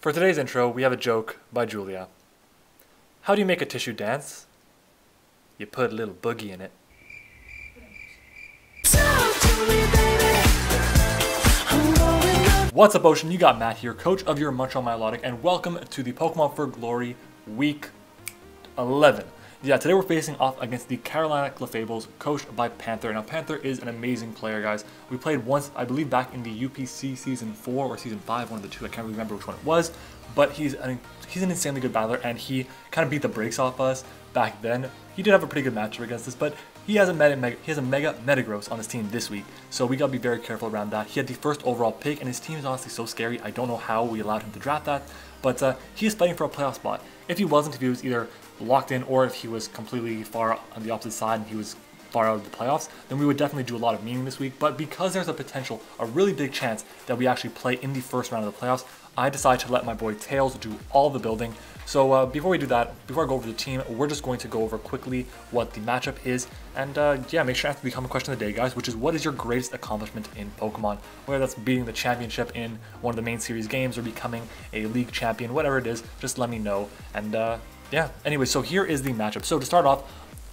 For today's intro, we have a joke by Julia. How do you make a tissue dance? You put a little boogie in it. What's up, Ocean? You got Matt here, coach of your MattOshea Milotic, and welcome to the Pokemon for Glory Week 11. Yeah, today we're facing off against the Carolina Clefables, coached by Panther. Now, Panther is an amazing player, guys. We played once, I believe, back in the UPC Season 4 or Season 5, one of the two. I can't really remember which one it was, but he's an insanely good battler, and he kind of beat the brakes off us back then. He did have a pretty good matchup against us, but he has a Mega Metagross on his team this week, so we gotta be very careful around that. He had the first overall pick, and his team is honestly so scary. I don't know how we allowed him to draft that, but he is fighting for a playoff spot. If he wasn't, if he was either locked in or if he was completely far on the opposite side and he was far out of the playoffs, then we would definitely do a lot of meaning this week. But because there's a potential, a really big chance that we actually play in the first round of the playoffs, I decided to let my boy Tails do all the building. So before we do that, before I go over the team, we're just going to go over quickly what the matchup is. And yeah, make sure to become a question of the day, guys, which is, what is your greatest accomplishment in Pokemon? Whether that's beating the championship in one of the main series games or becoming a league champion, whatever it is, just let me know. And yeah, anyway, so here is the matchup. So to start off,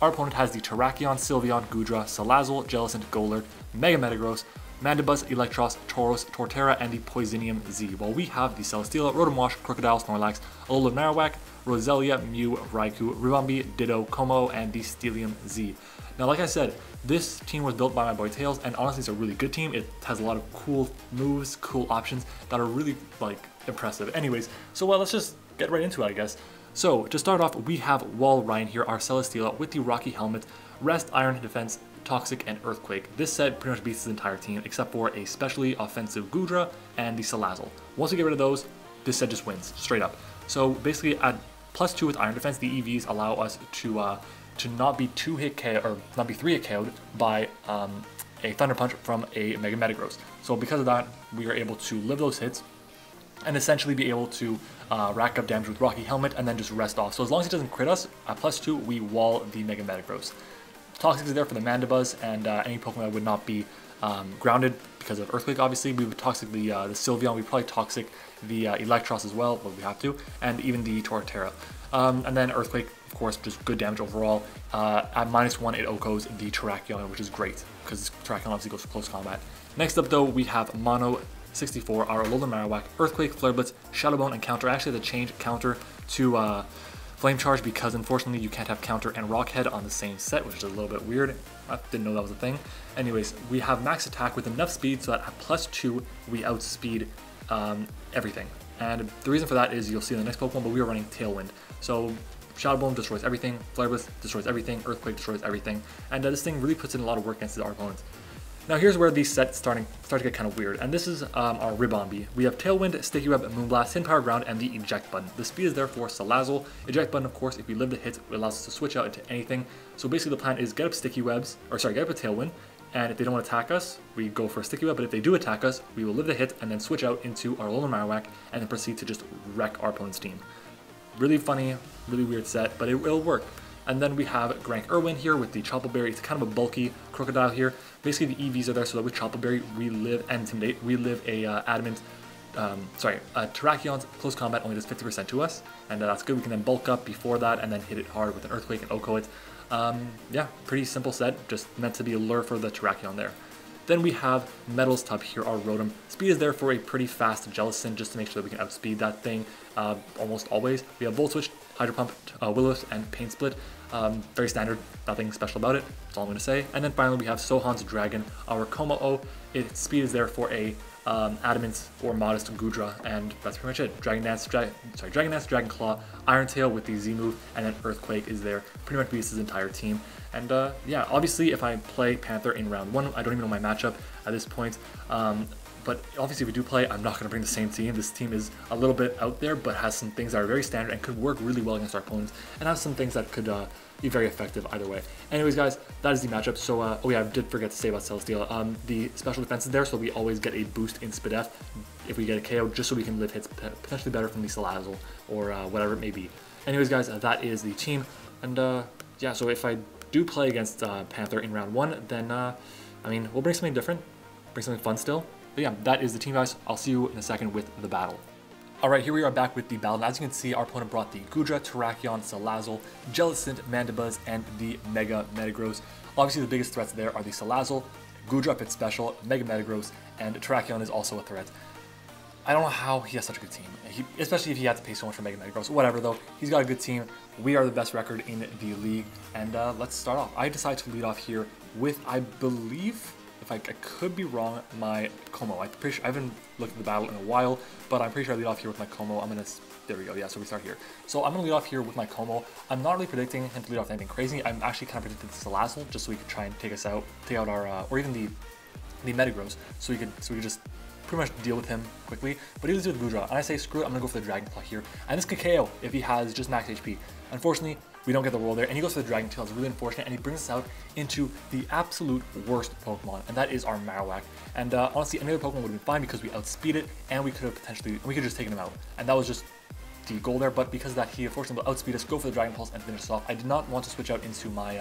our opponent has the Terrakion, Sylveon, Goodra, Salazzle, Jellicent, Golurk, Mega Metagross, Mandibuzz, Electros, Tauros, Torterra, and the Poisonium Z, while we have the Celesteela, Rotom-Wash, Crocodile, Snorlax, Alola Marowak, Roselia, Mew, Raikou, Ribombee, Ditto, Kommo-O, and the Steelium Z. Now, like I said, this team was built by my boy Tails, and honestly, it's a really good team. It has a lot of cool moves, cool options that are really, like, impressive. Anyways, so let's just get right into it, I guess. So, to start off, we have Walrein here, our Celesteela, with the Rocky Helmet, Rest, Iron Defense, Toxic, and Earthquake. This set pretty much beats his entire team, except for a specially offensive Goodra and the Salazzle. Once we get rid of those, this set just wins, straight up. So basically, at +2 with Iron Defense, the EVs allow us to not be 2-hit KO, or not be 3-hit KO'd by a Thunder Punch from a Mega Metagross. So because of that, we are able to live those hits and essentially be able to rack up damage with Rocky Helmet and then just rest off. So as long as he doesn't crit us, at +2, we wall the Mega Metagross. Toxic is there for the Mandibuzz and any Pokemon that would not be grounded because of Earthquake, obviously. We would Toxic the Sylveon, we probably Toxic the Electros as well, but we have to, and even the Torterra. And then Earthquake, of course, just good damage overall. At -1, it OHKOs the Terrakion, which is great, because Terrakion obviously goes for close combat. Next up, though, we have Mono 64, our Alola Marowak, Earthquake, Flare Blitz, Shadow Bone, and Counter. I actually had to change Counter to Flame Charge because unfortunately you can't have Counter and Rock Head on the same set, which is a little bit weird. I didn't know that was a thing. Anyways, we have Max Attack with enough speed so that at +2 we outspeed everything. And the reason for that is you'll see in the next Pokemon, but we are running Tailwind. So Shadow Bone destroys everything, Flare Blitz destroys everything, Earthquake destroys everything, and this thing really puts in a lot of work against our opponents. Now here's where these sets start to get kind of weird, and this is our Ribombee. We have Tailwind, Sticky Web, Moonblast, Hidden Power Ground, and the Eject button. The speed is there for Salazzle. Eject button, of course, if we live the hits, it allows us to switch out into anything. So basically the plan is get up Sticky Webs, or sorry, get up a Tailwind, and if they don't attack us, we go for a Sticky Web, but if they do attack us, we will live the hit and then switch out into our Alola Marowak and then proceed to just wreck our opponent's team. Really funny, really weird set, but it'll work. And then we have Grank Irwin here with the Chople Berry. It's kind of a bulky Crocodile here. Basically, the EVs are there so that with Chople Berry, we live and Intimidate. We live a Terrakion's close combat only does 50% to us, and that's good. We can then bulk up before that and then hit it hard with an Earthquake and OHKO it. Yeah, pretty simple set, just meant to be a lure for the Terrakion there. Then we have Metal's Tub here, our Rotom. Speed is there for a pretty fast Jellicent just to make sure that we can outspeed that thing almost always. We have Volt Switch, Hydro Pump, Will-O-Wisp, and Pain Split. Very standard, nothing special about it, that's all I'm going to say. And then finally we have Sohan's Dragon, our Kommo-O. Its speed is there for a Adamant or Modest Goodra, and that's pretty much it. Dragon Dance, Dragon Claw, Iron Tail with the Z move, and then Earthquake is there. Pretty much beats his entire team. And yeah, obviously if I play Panther in round 1, I don't even know my matchup at this point. But obviously if we do play, I'm not going to bring the same team. This team is a little bit out there, but has some things that are very standard and could work really well against our opponents, and has some things that could be very effective either way. Anyways, guys, that is the matchup. So, oh yeah, I did forget to say about Celesteela. The special defense is there, so we always get a boost in Spadef if we get a KO, just so we can live hits potentially better from the Salazzle or whatever it may be. Anyways, guys, that is the team. And yeah, so if I do play against Panther in round 1, then, I mean, we'll bring something different, bring something fun still. But yeah, that is the team, guys. I'll see you in a second with the battle. Alright, here we are back with the battle. As you can see, our opponent brought the Goodra, Terrakion, Salazzle, Jellicent, Mandibuzz, and the Mega Metagross. Obviously, the biggest threats there are the Salazzle, Goodra if it's special, Mega Metagross, and Terrakion is also a threat. I don't know how he has such a good team, especially if he had to pay so much for Mega Metagross. Whatever though, he's got a good team. We are the best record in the league, and let's start off. I decided to lead off here with, I believe, if I could be wrong, my Kommo-O. I'm pretty sure, I haven't looked at the battle in a while, but I'm pretty sure I lead off here with my Kommo-O. There we go, yeah, so we start here. So I'm going to lead off here with my Kommo-O. I'm not really predicting him to lead off anything crazy. I'm actually kind of predicted the Salazzle, just so he could try and take out our, or even the Metagross, so we could just pretty much deal with him quickly. But he leads with Goodra, and I say screw it, I'm going to go for the Dragon Claw here. And this could KO if he has just max HP. Unfortunately, we don't get the roll there, and he goes for the Dragon Tail. It's really unfortunate, and he brings us out into the absolute worst Pokemon, and that is our Marowak. And honestly, any other Pokemon would have been fine because we outspeed it, and we could have just taken him out. And that was just the goal there, but because of that, he unfortunately will outspeed us, go for the Dragon Pulse, and finish us off. I did not want to switch out into my,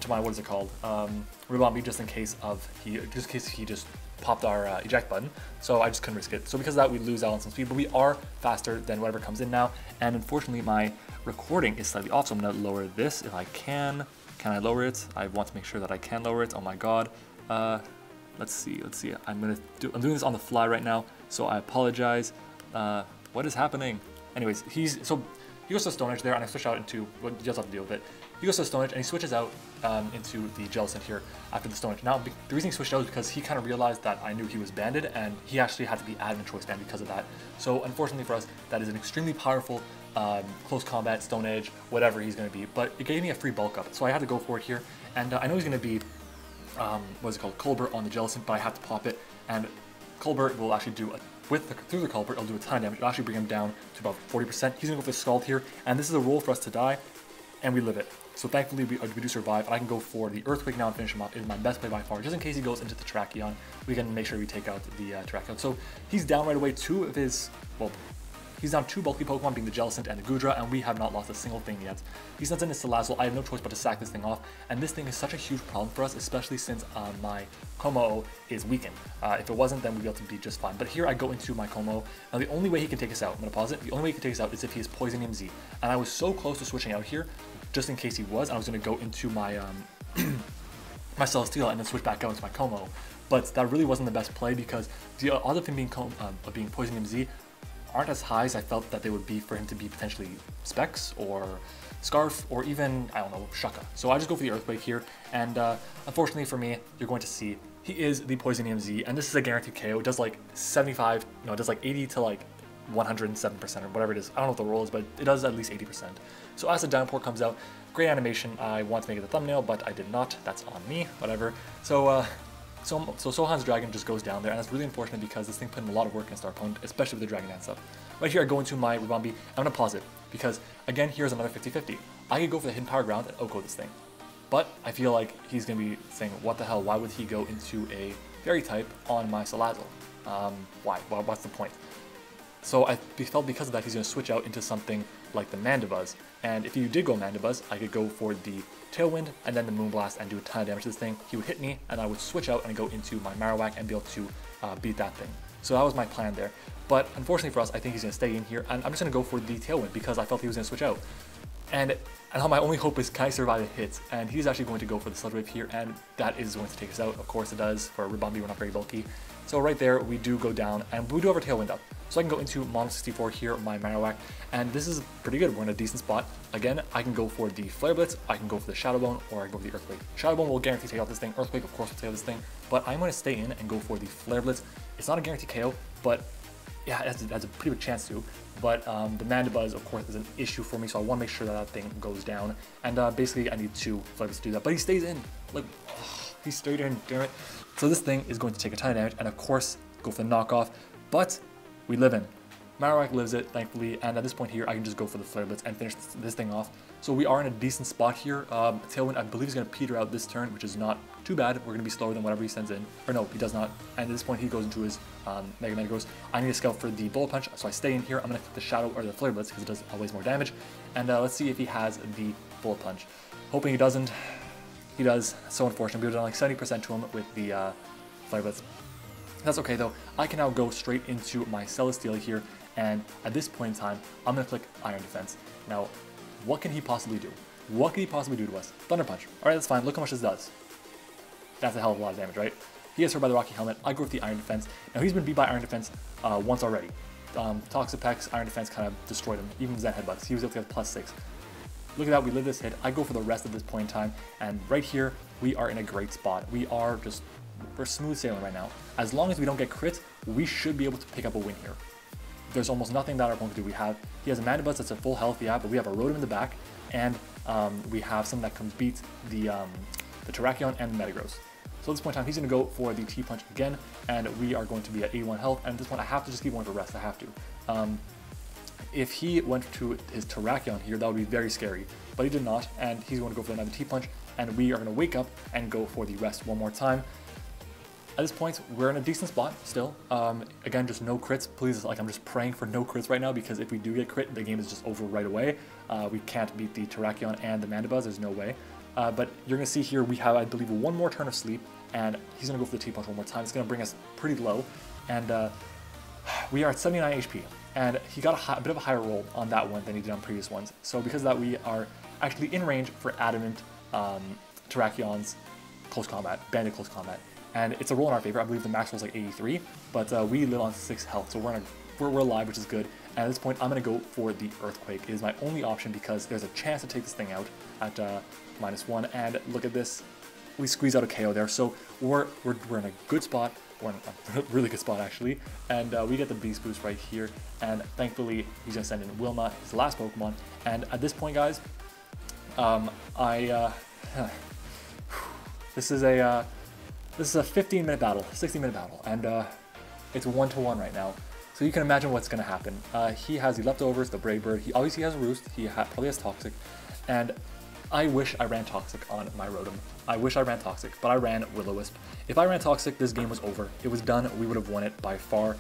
what is it called, Ribombee, just in case he just popped our eject button, so I just couldn't risk it. So because of that, we lose out on some speed, but we are faster than whatever comes in now, and unfortunately my recording is slightly off, so I'm going to lower this if I can. Can I lower it? I want to make sure that I can lower it. Oh my god. Let's see. I'm doing this on the fly right now, so I apologize. What is happening? Anyways, he goes to Stone Edge there, and I switch out into, well, you just have to deal with it. He goes to Stone Edge, and he switches out into the Jellicent here after the Stone Edge. Now, the reason he switched out is because he kind of realized that I knew he was banded, and he actually had to be adamant choice banned because of that. So, unfortunately for us, that is an extremely powerful close combat, Stone Edge, whatever he's going to be. But it gave me a free bulk up, so I had to go for it here. And I know he's going to be, Colbert on the Jellicent, but I have to pop it. And Colbert will actually do, through the Colbert, it'll do a ton of damage. It'll actually bring him down to about 40%. He's going to go for the Scald here, and this is a roll for us to die, and we live it. So thankfully we do survive, and I can go for the Earthquake now and finish him off. It is my best play by far. Just in case he goes into the Terrakion, we can make sure we take out the Terrakion. So he's down right away. He's down two bulky Pokemon, being the Jellicent and the Goodra, and we have not lost a single thing yet. He sends in his Salazzle. I have no choice but to sack this thing off, and this thing is such a huge problem for us, especially since my Kommo-O is weakened. If it wasn't, then we'd be able to be just fine. But here I go into my Kommo-O. Now the only way he can take us out, I'm going to pause it, the only way he can take us out is if he is Poisonium Z. And I was so close to switching out here, just in case he was, and I was going to go into my my Celesteela and then switch back out into my Kommo-O. But that really wasn't the best play because the odds of him being Poisonium Z aren't as high as I felt that they would be for him to be potentially Specs or Scarf or even, I don't know, Shucka. So I just go for the Earthquake here, and unfortunately for me, you're going to see he is the Poisonium Z, and this is a guaranteed KO. It does like 75, no, it does like 80 to like 107% or whatever it is. I don't know what the roll is, but it does at least 80%. So as the Downpour comes out, great animation. I want to make it the thumbnail, but I did not. That's on me, whatever. So Sohan's Dragon just goes down there, and that's really unfortunate because this thing put in a lot of work against our opponent, especially with the Dragon Dance up. Right here I go into my Ribombee. I'm going to pause it because, again, here's another 50-50. I could go for the Hidden Power Ground and OHKO this thing, but I feel like he's going to be saying, what the hell, why would he go into a Fairy type on my Salazzle? Why? Well, what's the point? So I felt because of that he's going to switch out into something like the Mandibuzz, and if you did go Mandibuzz, I could go for the Tailwind and then the Moonblast and do a ton of damage to this thing. He would hit me, and I would switch out and go into my Marowak and be able to beat that thing. So that was my plan there. But unfortunately for us, I think he's going to stay in here, and I'm just going to go for the Tailwind because I felt he was going to switch out. And now my only hope is, can I survive a hit? And he's actually going to go for the Sludge Wave here, and that is going to take us out. Of course it does. For Ribombee, we're not very bulky. So right there, we do go down, and we do have our Tailwind up. So I can go into Mono 64 here, my Marowak, and this is pretty good. We're in a decent spot. Again, I can go for the Flare Blitz, I can go for the Shadow Bone, or I can go for the Earthquake. Shadow Bone will guarantee take out this thing. Earthquake, of course, will take out this thing. But I'm going to stay in and go for the Flare Blitz. It's not a guaranteed KO, but yeah, it has a pretty good chance to. But the Mandibuzz, of course, is an issue for me, so I want to make sure that that thing goes down. And basically, I need two Flare Blitz to do that. But he stays in. Like, he stayed in, damn it. So this thing is going to take a ton of damage, and of course, go for the knockoff. But we live in. Marowak lives it, thankfully, and at this point here, I can just go for the Flare Blitz and finish this thing off. So we are in a decent spot here. Tailwind, I believe, is going to peter out this turn, which is not too bad. We're going to be slower than whatever he sends in. Or no, he does not. And at this point, he goes into his Mega Metagross. I need to scout for the Bullet Punch, so I stay in here. I'm going to click the Shadow or the Flare Blitz because it does always more damage. And let's see if he has the Bullet Punch. Hoping he doesn't. He does. So unfortunate. We've done like 70% to him with the Flare Blitz. That's okay though. I can now go straight into my Celesteela here, And at this point in time, I'm going to click Iron Defense. Now, what can he possibly do? What can he possibly do to us? Thunder Punch. Alright, that's fine. Look how much this does. That's a hell of a lot of damage, right? He gets hurt by the Rocky Helmet. I go with the Iron Defense. Now, he's been beat by Iron Defense once already. Toxapex, Iron Defense kind of destroyed him. Even Zen Headbutts. He was able to get +6. Look at that. We live this hit. I go for the rest of this point in time. And right here, we are in a great spot. We're smooth sailing right now. As long as we don't get crits, we should be able to pick up a win here. There's almost nothing that our opponent can do. He has a Mandibuzz that's at full health, yeah, but we have a Rotom in the back, and we have something that can beat the Terrakion and the Metagross. So at this point in time, he's going to go for the T-Punch again, and we are going to be at 81 health, and at this point I have to just keep going for rest, I have to. If he went to his Terrakion here, that would be very scary, but he did not, and he's going to go for another T-Punch, and we are going to wake up and go for the rest one more time. At this point, we're in a decent spot still. Again, just no crits. Please, like, I'm just praying for no crits right now, because if we do get crit, the game is just over right away. We can't beat the Terrakion and the Mandibuzz. There's no way. But you're going to see here we have, I believe, one more turn of sleep, and he's going to go for the T-Punch one more time. It's going to bring us pretty low, and we are at 79 HP. And he got a bit of a higher roll on that one than he did on previous ones. So because of that, we are actually in range for Adamant Terrakion's Close Combat, Banded Close Combat. And it's a roll in our favor. I believe the max roll is like 83, but we live on 6 health, so we're alive, which is good. And at this point, I'm going to go for the Earthquake. It is my only option because there's a chance to take this thing out at -1. And look at this, we squeeze out a KO there. So we're in a good spot. We're in a really good spot actually, and we get the Beast Boost right here. And thankfully, he's going to send in Wilma, his last Pokemon. And at this point, guys, this is a 15-minute battle, 60-minute battle, and it's 1-1 right now. So you can imagine what's going to happen. He has the Leftovers, the Brave Bird, he obviously has Roost, he probably has Toxic, and I wish I ran Toxic on my Rotom. I wish I ran Toxic, but I ran Will-O-Wisp. If I ran Toxic, this game was over. It was done. We would have won it by far.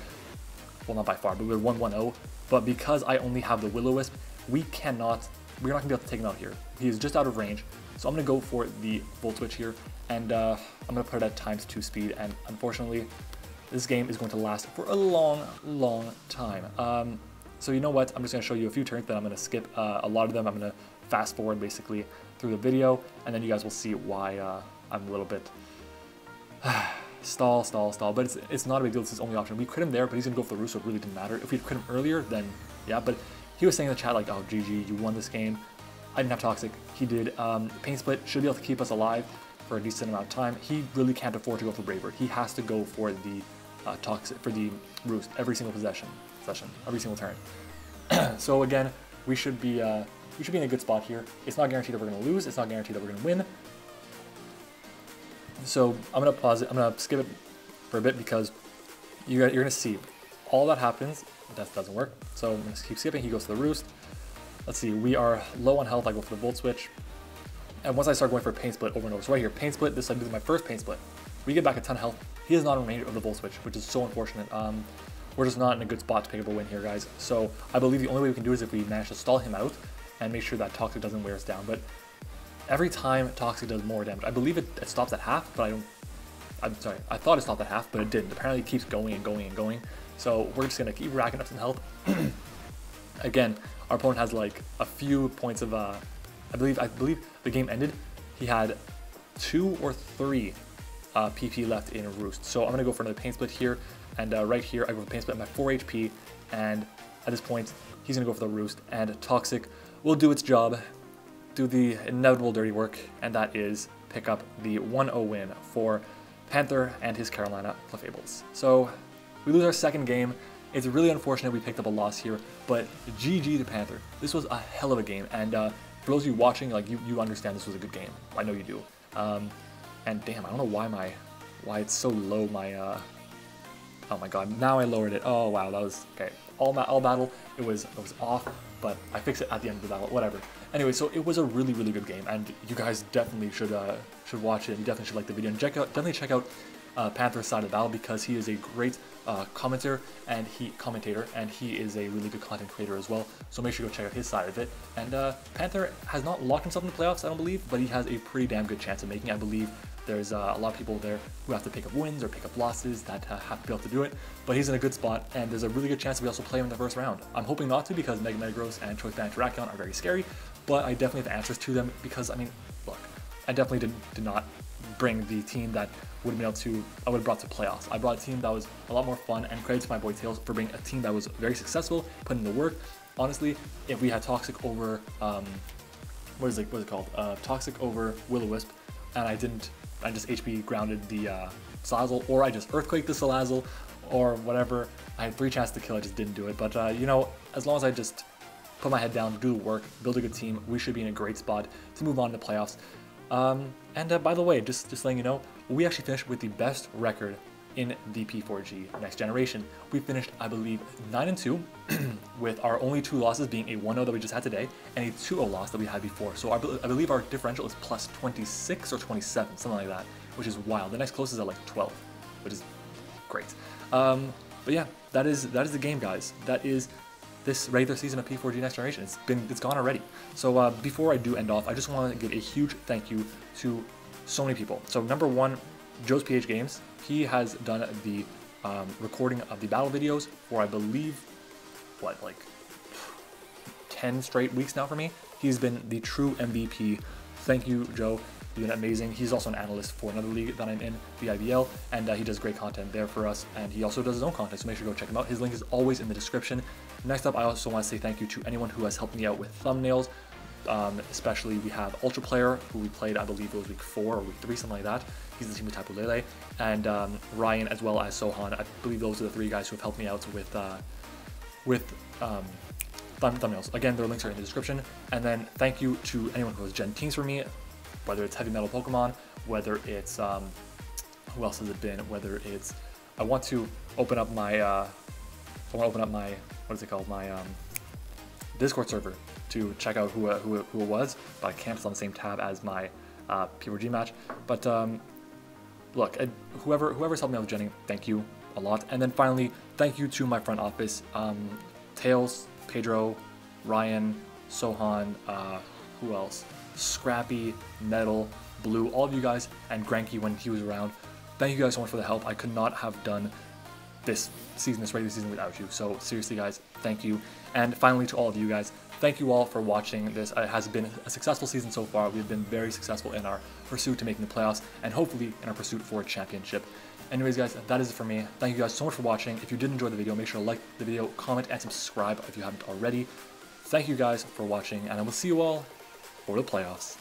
Well, not by far, but we would have won 1-0. But because I only have the Will-O-Wisp, we're not going to be able to take him out here. He is just out of range. So I'm going to go for the Volt Switch here, and I'm going to put it at ×2 speed, and unfortunately, this game is going to last for a long, long time. So you know what, I'm just going to show you a few turns, then I'm going to skip a lot of them. I'm going to fast forward basically through the video, and then you guys will see why I'm a little bit stall, but it's not a big deal. It's his only option. We crit him there, but he's going to go for the Roost, so it really didn't matter. If we crit him earlier, then yeah, but he was saying in the chat like, oh, GG, you won this game. I didn't have Toxic. He did. Pain Split should be able to keep us alive for a decent amount of time. He really can't afford to go for Brave Bird. He has to go for the Toxic, for the Roost every single every single turn. So again, we should be in a good spot here. It's not guaranteed that we're going to lose. It's not guaranteed that we're going to win. So I'm going to pause it. I'm going to skip it for a bit because you're going to see all that happens. That doesn't work. So I'm going to keep skipping. He goes to the Roost. Let's see, we are low on health. I go for the Volt Switch. And once I start going for Pain Split over and over, so right here, Pain Split, this is my first Pain Split. We get back a ton of health. He is not in range of the Volt Switch, which is so unfortunate. We're just not in a good spot to pick up a win here, guys. So I believe the only way we can do is if we manage to stall him out and make sure that Toxic doesn't wear us down. But every time Toxic does more damage, I believe it stops at half, but I'm sorry, I thought it stopped at half, but it didn't. Apparently it keeps going and going and going. So we're just going to keep racking up some health. Again, our opponent has like a few points of, I believe the game ended. He had 2 or 3 PP left in Roost. So I'm going to go for another Pain Split here. And right here, I go for Pain Split at my 4 HP. And at this point, he's going to go for the Roost. And Toxic will do its job, do the inevitable dirty work. And that is pick up the 1-0 win for Panther and his Carolina Clefables. So we lose our second game. It's really unfortunate we picked up a loss here, but GG to Panther. This was a hell of a game, and for those of you watching, like you understand this was a good game. I know you do. And damn, I don't know why it's so low. Oh my god, now I lowered it. Oh wow, that was okay. All battle, it was off, but I fixed it at the end of the battle. Whatever. Anyway, so it was a really good game, and you guys definitely should watch it. You definitely should like the video, and definitely check out Panther's side of the battle because he is a great commentator, and he is a really good content creator as well. So make sure to go check out his side of it. And Panther has not locked himself in the playoffs, I don't believe, but he has a pretty damn good chance of making it. I believe there's a lot of people there who have to pick up wins or pick up losses that have to be able to do it, but he's in a good spot, and there's a really good chance that we also play him in the first round. I'm hoping not to, because Mega Metagross and Choice Band Terrakion are very scary, but I definitely have the answers to them, because, I mean, look, I definitely did not bring the team that would have been able to, I would have brought to playoffs. I brought a team that was a lot more fun, and credit to my boy Tails for bringing a team that was very successful, putting in the work. Honestly, if we had Toxic over, what is it called? Toxic over Will-O-Wisp, and I just HP grounded the Salazzle, or I just Earthquaked the Salazzle, or whatever. I had 3 chances to kill, I just didn't do it. But, you know, as long as I just put my head down, do the work, build a good team, we should be in a great spot to move on to the playoffs. By the way, just letting you know, we actually finished with the best record in the P4G Next Generation. We finished, I believe, 9-2, with our only 2 losses being a 1-0 that we just had today, and a 2-0 loss that we had before. So I believe our differential is plus 26 or 27, something like that, which is wild. The next closest is at like 12, which is great. But yeah, that is the game, guys. That is this regular season of P4G Next Generation. It's gone already. So before I do end off, I just want to give a huge thank you to so many people. So number 1, Joe's PH Games. He has done the recording of the battle videos for, I believe, what, like 10 straight weeks now for me. He's been the true MVP. Thank you, Joe. You've been amazing. He's also an analyst for another league that I'm in, the IBL, and he does great content there for us, and he also does his own content, so make sure to go check him out. His link is always in the description. Next up, I also want to say thank you to anyone who has helped me out with thumbnails. Especially we have Ultra Player, who we played, I believe it was week 4 or week 3, something like that. He's the team with Tapu Lele, and Ryan as well as Sohan. I believe those are the 3 guys who have helped me out with thumbnails. Again, their links are in the description. And then thank you to anyone who has gen teams for me, whether it's Heavy Metal Pokemon, whether it's who else has it been? Whether it's I want to open up my what is it called? My Discord server to check out who it was, but I can't. It's on the same tab as my P4G match. But look, whoever's helped me out with genning, thank you a lot. And then finally, thank you to my front office, Tails, Pedro, Ryan, Sohan, who else? Scrappy, Metal, Blue, all of you guys, and Granky when he was around. Thank you guys so much for the help. I could not have done this regular season without you. So seriously, guys, thank you. And finally, to all of you guys, thank you all for watching this. It has been a successful season so far. We've been very successful in our pursuit to making the playoffs, and hopefully in our pursuit for a championship. Anyways, guys, that is it for me. Thank you guys so much for watching. If you did enjoy the video, make sure to like the video, comment, and subscribe if you haven't already. Thank you guys for watching, and I will see you all for the playoffs.